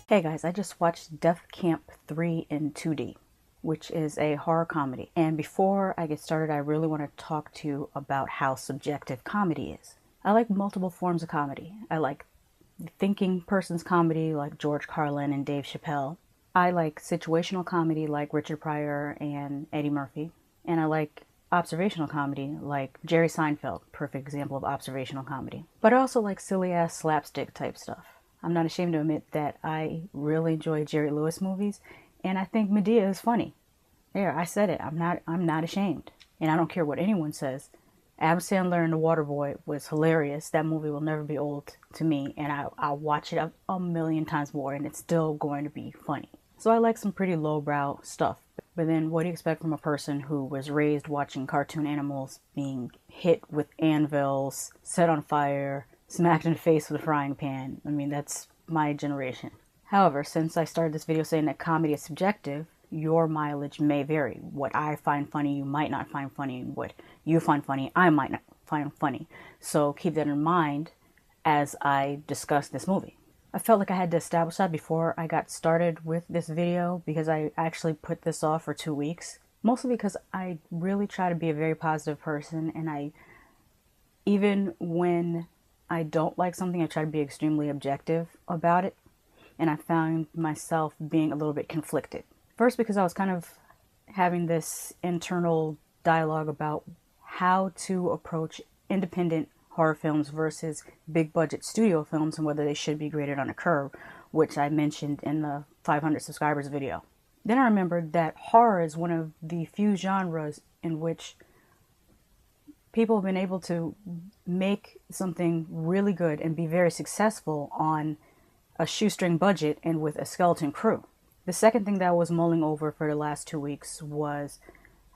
Hey guys, I just watched Death Camp 3 in 2D, which is a horror comedy. And before I get started, I really want to talk to you about how subjective comedy is. I like multiple forms of comedy. I like thinking person's comedy like George Carlin and Dave Chappelle. I like situational comedy like Richard Pryor and Eddie Murphy. And I like observational comedy like Jerry Seinfeld, perfect example of observational comedy. But I also like silly ass slapstick type stuff. I'm not ashamed to admit that I really enjoy Jerry Lewis movies, and I think Medea is funny. There, I said it. I'm not ashamed. And I don't care what anyone says. Adam Sandler and The Waterboy was hilarious. That movie will never be old to me, and I'll watch it a million times more, and it's still going to be funny. So I like some pretty lowbrow stuff. But then what do you expect from a person who was raised watching cartoon animals being hit with anvils, set on fire, smacked in the face with a frying pan? I mean, that's my generation. However, since I started this video saying that comedy is subjective, your mileage may vary. What I find funny, you might not find funny. What you find funny, I might not find funny. So keep that in mind as I discuss this movie. I felt like I had to establish that before I got started with this video because I actually put this off for 2 weeks. Mostly because I really try to be a very positive person, and even when I don't like something, I try to be extremely objective about it. And I found myself being a little bit conflicted. First, because I was kind of having this internal dialogue about how to approach independent horror films versus big budget studio films and whether they should be graded on a curve, which I mentioned in the 500 subscribers video. Then I remembered that horror is one of the few genres in which people have been able to make something really good and be very successful on a shoestring budget and with a skeleton crew. The second thing that I was mulling over for the last 2 weeks was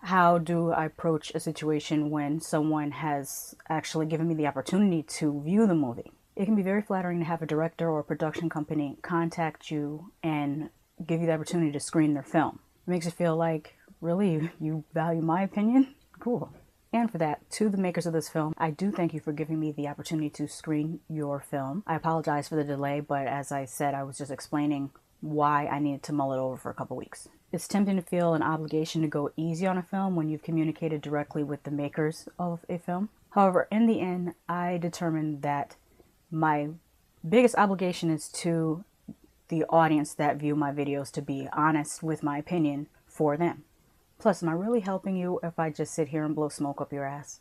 how do I approach a situation when someone has actually given me the opportunity to view the movie? It can be very flattering to have a director or a production company contact you and give you the opportunity to screen their film. It makes you feel like, really, you value my opinion? Cool. And for that, to the makers of this film, I do thank you for giving me the opportunity to screen your film. I apologize for the delay, but as I said, I was just explaining why I needed to mull it over for a couple weeks. It's tempting to feel an obligation to go easy on a film when you've communicated directly with the makers of a film. However, in the end, I determined that my biggest obligation is to the audience that view my videos to be honest with my opinion for them. Plus, am I really helping you if I just sit here and blow smoke up your ass?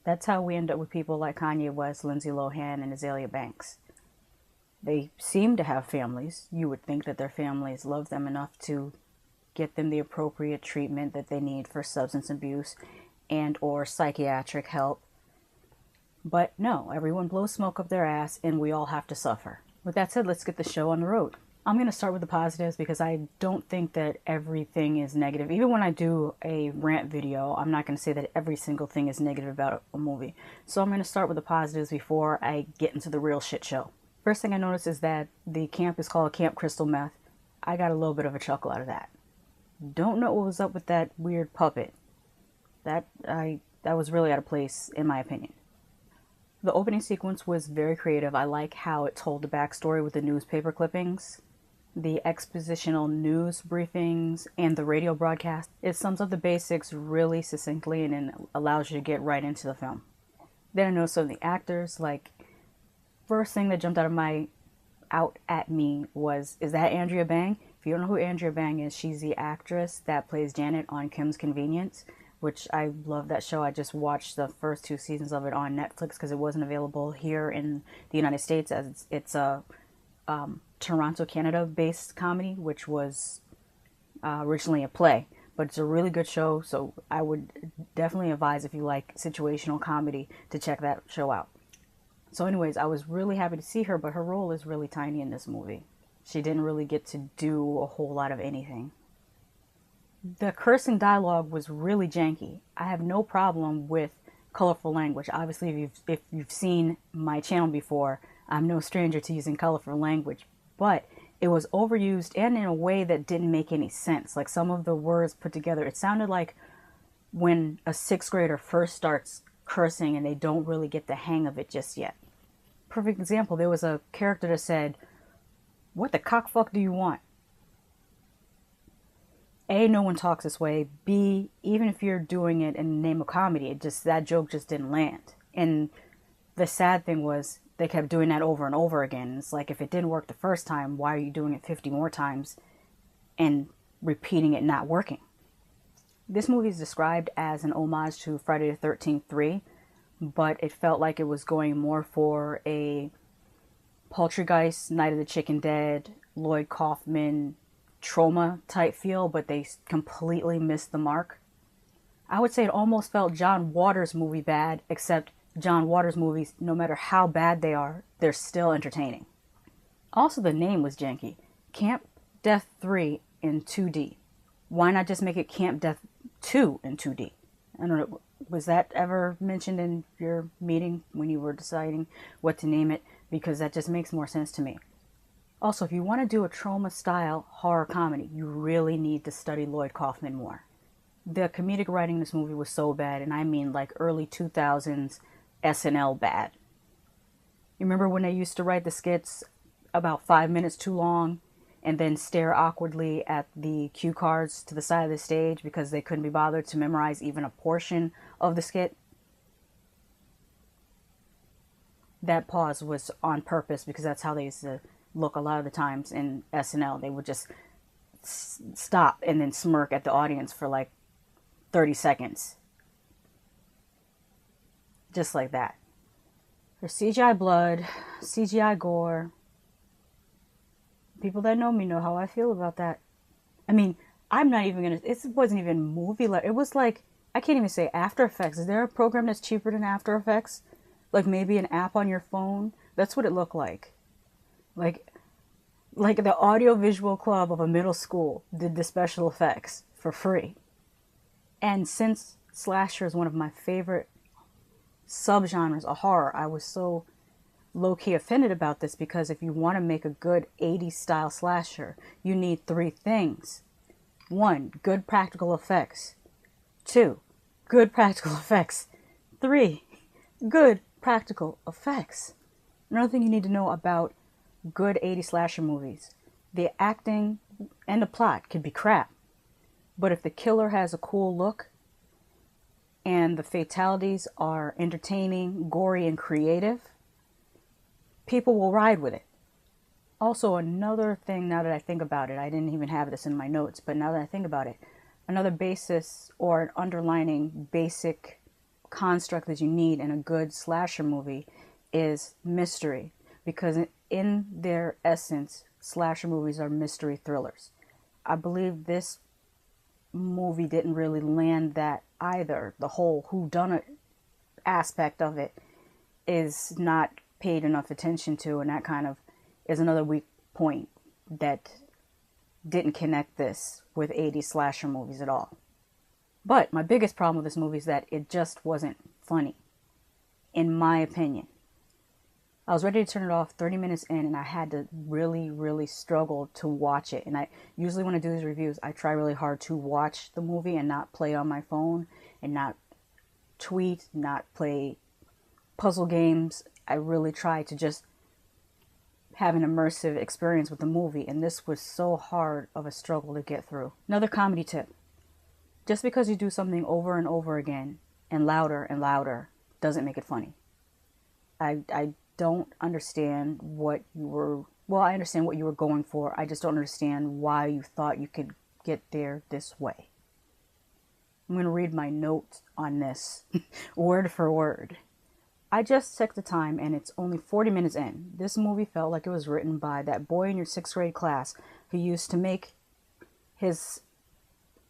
That's how we end up with people like Kanye West, Lindsay Lohan, and Azalea Banks. They seem to have families. You would think that their families love them enough to get them the appropriate treatment that they need for substance abuse and or psychiatric help. But no, everyone blows smoke up their ass and we all have to suffer. With that said, let's get the show on the road. I'm going to start with the positives because I don't think that everything is negative. Even when I do a rant video, I'm not going to say that every single thing is negative about a movie. So I'm going to start with the positives before I get into the real shit show. First thing I noticed is that the camp is called Camp Crystal Meth. I got a little bit of a chuckle out of that. Don't know what was up with that weird puppet. That was really out of place, in my opinion. The opening sequence was very creative. I like how it told the backstory with the newspaper clippings, the expositional news briefings, and the radio broadcast. It sums up the basics really succinctly and then allows you to get right into the film. Then I noticed some of the actors, like, first thing that jumped out at me was, is that Andrea Bang? If you don't know who Andrea Bang is, she's the actress that plays Janet on Kim's Convenience, which I love that show. I just watched the first 2 seasons of it on Netflix because it wasn't available here in the United States, as it's a Toronto, Canada-based comedy, which was originally a play. But it's a really good show, so I would definitely advise, if you like situational comedy, to check that show out. So anyways, I was really happy to see her, but her role is really tiny in this movie. She didn't really get to do a whole lot of anything. The cursing dialogue was really janky. I have no problem with colorful language. Obviously, if you've seen my channel before, I'm no stranger to using colorful language. But it was overused and in a way that didn't make any sense. Like some of the words put together, it sounded like when a 6th grader first starts cursing and they don't really get the hang of it just yet. Perfect example, there was a character that said, What the cockfuck do you want? A, no one talks this way. B, even if you're doing it in the name of comedy, that joke just didn't land. And the sad thing was they kept doing that over and over again. It's like, if it didn't work the first time, why are you doing it 50 more times and repeating it not working? This movie is described as an homage to Friday the 13th 3, but it felt like it was going more for a Poltergeist, Night of the Chicken Dead, Lloyd Kaufman, trauma type feel, but they completely missed the mark. I would say it almost felt John Waters' movie bad, except John Waters' movies, no matter how bad they are, they're still entertaining. Also, the name was janky. Camp Death 3 in 2D. Why not just make it Camp Death 2 in 2D? I don't know. Was that ever mentioned in your meeting when you were deciding what to name it? Because that just makes more sense to me. Also, if you want to do a trauma-style horror comedy, you really need to study Lloyd Kaufman more. The comedic writing in this movie was so bad, and I mean like early 2000s SNL bad. You remember when they used to write the skits about 5 minutes too long and then stare awkwardly at the cue cards to the side of the stage because they couldn't be bothered to memorize even a portion of the skit? That pause was on purpose because that's how they used to look a lot of the times in SNL. They would just stop and then smirk at the audience for like 30 seconds. Just like that. There's CGI blood, CGI gore. People that know me know how I feel about that. I mean, I'm not even gonna, it wasn't even movie like, it was like, I can't even say After Effects. Is there a program that's cheaper than After Effects? Like maybe an app on your phone? That's what it looked like. Like the audiovisual club of a middle school did the special effects for free. And since slasher is one of my favorite subgenres of horror, I was so low-key offended about this because if you want to make a good 80s style slasher, you need 3 things. 1, good practical effects. 2, good practical effects. 3, good practical effects. Another thing you need to know about good 80s slasher movies: the acting and the plot could be crap, but if the killer has a cool look and the fatalities are entertaining, gory, and creative, people will ride with it. Also, another thing, now that I think about it, I didn't even have this in my notes, but now that I think about it, another basis or an underlining basic construct that you need in a good slasher movie is mystery, because in their essence, slasher movies are mystery thrillers. I believe this movie didn't really land that either. The whole whodunit aspect of it is not paid enough attention to, and that kind of is another weak point that didn't connect this with 80s slasher movies at all. But my biggest problem with this movie is that it just wasn't funny, in my opinion. I was ready to turn it off 30 minutes in, and I had to really, really struggle to watch it. And I usually, when I do these reviews, I try really hard to watch the movie and not play on my phone and not tweet, not play puzzle games. I really try to just have an immersive experience with the movie, and this was so hard of a struggle to get through. Another comedy tip: just because you do something over and over again and louder doesn't make it funny. I don't understand what you were, well, I understand what you were going for. I just don't understand why you thought you could get there this way. I'm going to read my notes on this word for word. I just checked the time and it's only 40 minutes in. This movie felt like it was written by that boy in your 6th grade class who used to make his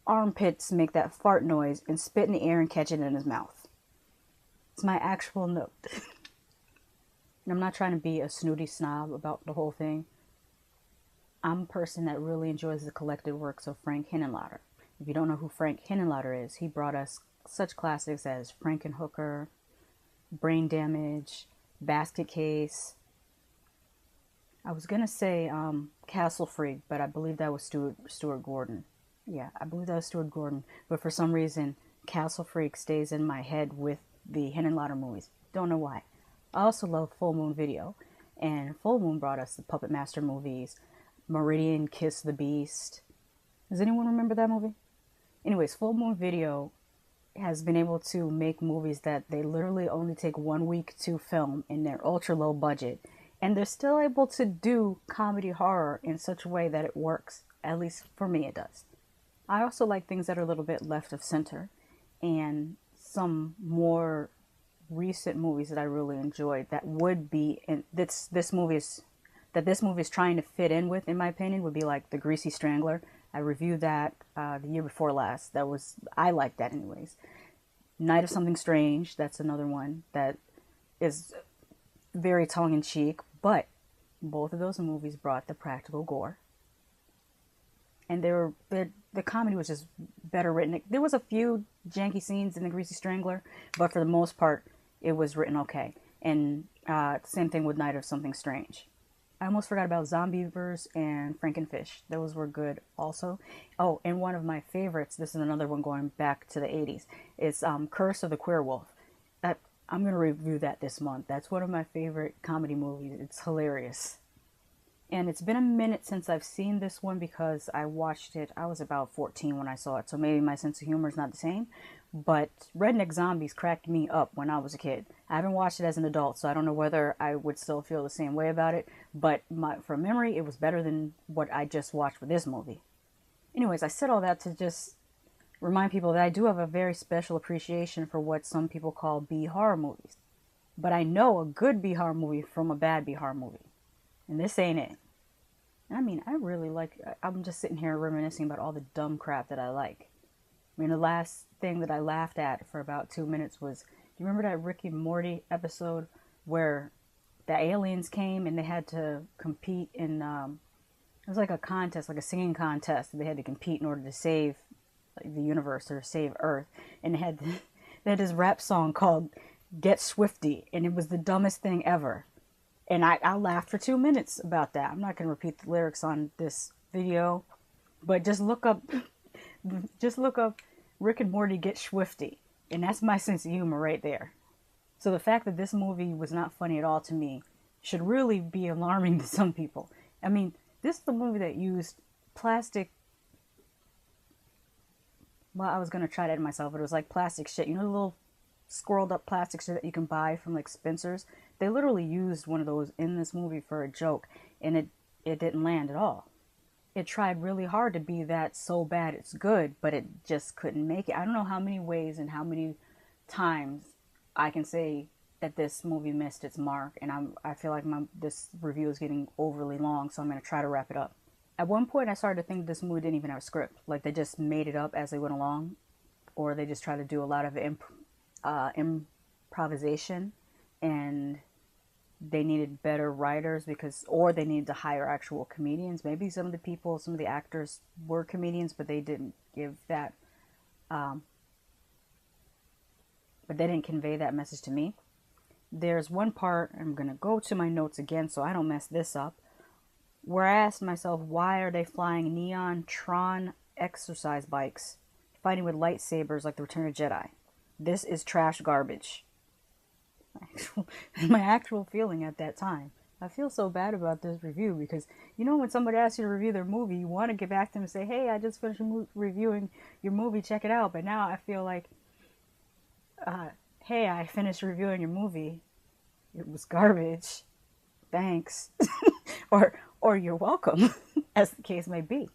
armpits make that fart noise and spit in the air and catch it in his mouth. It's my actual note. And I'm not trying to be a snooty snob about the whole thing. I'm a person that really enjoys the collected works of Frank Henenlotter. If you don't know who Frank Henenlotter is, he brought us such classics as Frankenhooker, Brain Damage, Basket Case. I was going to say Castle Freak, but I believe that was Stuart Gordon. Yeah, I believe that was Stuart Gordon. But for some reason, Castle Freak stays in my head with the Henenlotter movies. Don't know why. I also love Full Moon Video. And Full Moon brought us the Puppet Master movies, Meridian Kiss the Beast. Does anyone remember that movie? Anyways, Full Moon Video has been able to make movies that they literally only take 1 week to film in their ultra low budget, and they're still able to do comedy horror in such a way that it works. At least for me, it does. I also like things that are a little bit left of center, and some more recent movies that I really enjoyed that would be in this movie is trying to fit in with, in my opinion, would be like The Greasy Strangler. I reviewed that the year before last. I liked that anyways. Night of Something Strange, that's another one that is very tongue-in-cheek, but both of those movies brought the practical gore. And the comedy was just better written. There was a few janky scenes in The Greasy Strangler, but for the most part, it was written okay. And same thing with Night of Something Strange. I almost forgot about Zombievers and Frankenfish. Those were good also. Oh, and one of my favorites, this is another one going back to the 80s, is Curse of the Queer Wolf. I'm going to review that this month. That's one of my favorite comedy movies. It's hilarious. And it's been a minute since I've seen this one because I watched it, I was about 14 when I saw it, so maybe my sense of humor is not the same. But Redneck Zombies cracked me up when I was a kid. I haven't watched it as an adult, so I don't know whether I would still feel the same way about it. But from memory, it was better than what I just watched with this movie. Anyways, I said all that to just remind people that I do have a very special appreciation for what some people call B-horror movies. But I know a good B-horror movie from a bad B-horror movie. And this ain't it. I mean, I really like, I'm just sitting here reminiscing about all the dumb crap that I like. I mean, the last thing that I laughed at for about 2 minutes was, do you remember that Rick and Morty episode where the aliens came and they had to compete in, it was like a contest, like a singing contest. They had to compete in order to save the universe or save Earth. And they had this rap song called Get Swifty, and it was the dumbest thing ever. And I laughed for 2 minutes about that. I'm not going to repeat the lyrics on this video, but just look up Rick and Morty Get Swifty, and that's my sense of humor right there. So the fact that this movie was not funny at all to me should really be alarming to some people. I mean, this is the movie that used plastic. Well, I was going to try that myself, but it was like plastic shit. You know the little scrolled up plastic shit that you can buy from like Spencer's? They literally used one of those in this movie for a joke, and it didn't land at all. It tried really hard to be that so bad it's good, but it just couldn't make it. I don't know how many ways and how many times I can say that this movie missed its mark, and I feel like this review is getting overly long, so I'm going to try to wrap it up. At one point, I started to think this movie didn't even have a script. Like, they just made it up as they went along, or they just tried to do a lot of improvisation, and they needed better writers or they needed to hire actual comedians. Maybe some of the actors were comedians, but they didn't give that, but they didn't convey that message to me. There's one part, I'm going to go to my notes again so I don't mess this up, where I asked myself, why are they flying neon Tron exercise bikes, fighting with lightsabers like the Return of the Jedi? This is trash garbage. My actual feeling at that time. I feel so bad about this review because, you know, when somebody asks you to review their movie, you want to get back to them and say, hey, I just finished reviewing your movie, check it out. But now I feel like, hey, I finished reviewing your movie. It was garbage. Thanks. or you're welcome, as the case may be.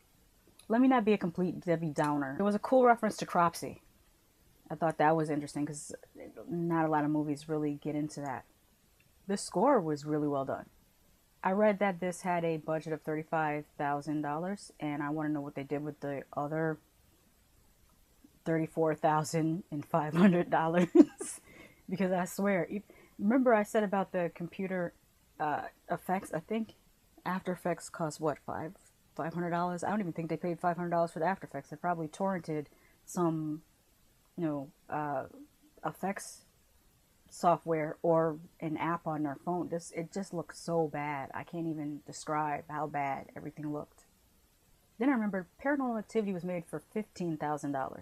Let me not be a complete Debbie Downer. There was a cool reference to Cropsy. I thought that was interesting because not a lot of movies really get into that. The score was really well done. I read that this had a budget of $35,000, and I want to know what they did with the other $34,500 because I swear, remember I said about the computer effects? I think After Effects cost what, $500? I don't even think they paid $500 for the After Effects. They probably torrented some, effects software or an app on their phone. It just looked so bad. I can't even describe how bad everything looked. Then I remember Paranormal Activity was made for $15,000.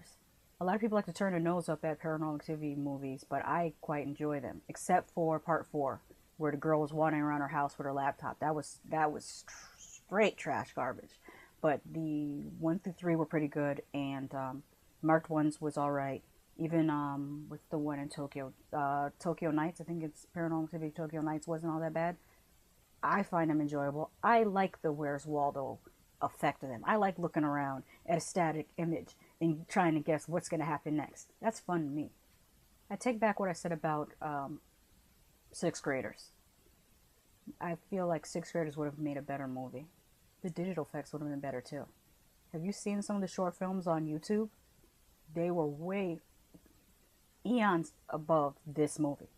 A lot of people like to turn their nose up at Paranormal Activity movies, but I quite enjoy them, except for part 4, where the girl was wandering around her house with her laptop. That was straight trash garbage. But the 1 through 3 were pretty good, and marked ones was all right. Even with the one in Tokyo, Tokyo Nights, I think it's Paranormal Activity Tokyo Nights, wasn't all that bad. I find them enjoyable. I like the Where's Waldo effect of them. I like looking around at a static image and trying to guess what's going to happen next. That's fun to me. I take back what I said about sixth graders. I feel like sixth graders would have made a better movie. The digital effects would have been better too. Have you seen some of the short films on YouTube? They were way eons above this movie.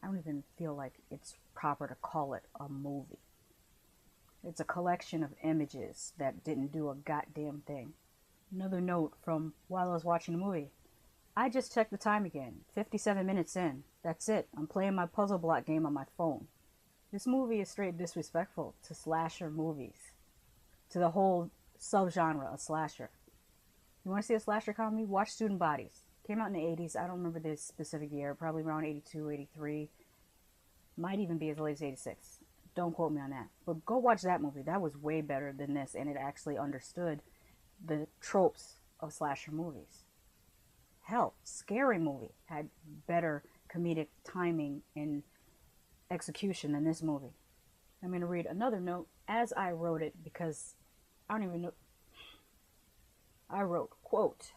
I don't even feel like it's proper to call it a movie. It's a collection of images that didn't do a goddamn thing. Another note from while I was watching the movie. I just checked the time again. 57 minutes in. That's it. I'm playing my puzzle block game on my phone. This movie is straight disrespectful to slasher movies. To the whole subgenre of slasher. You want to see a slasher comedy? Watch Student Bodies. Came out in the 80s. I don't remember this specific year. Probably around 82, 83. Might even be as late as 86. Don't quote me on that. But go watch that movie. That was way better than this, and it actually understood the tropes of slasher movies. Hell, Scary Movie had better comedic timing and execution than this movie. I'm going to read another note as I wrote it because I don't even know. I wrote, quote,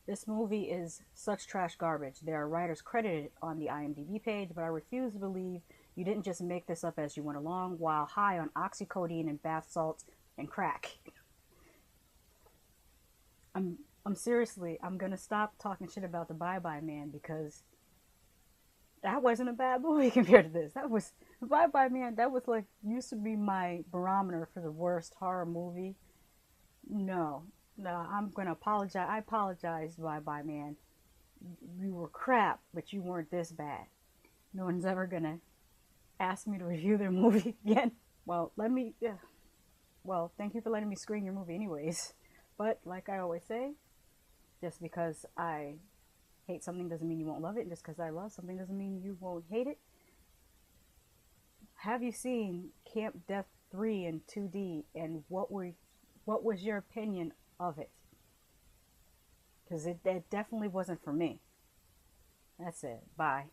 "This movie is such trash garbage. There are writers credited on the IMDb page, but I refuse to believe you didn't just make this up as you went along while high on oxycodone and bath salts and crack." I'm seriously, I'm gonna stop talking shit about the Bye Bye Man because that wasn't a bad movie compared to this. That was Bye Bye Man. That was like used to be my barometer for the worst horror movie. No, I'm gonna apologize. I apologize, Bye Bye Man. You were crap, but you weren't this bad. No one's ever gonna ask me to review their movie again. Well, well, thank you for letting me screen your movie anyways. But like I always say, just because I hate something doesn't mean you won't love it. And just because I love something doesn't mean you won't hate it. Have you seen Camp Death 3 in 2D, and what was your opinion of it? Because that definitely wasn't for me. That's it. Bye.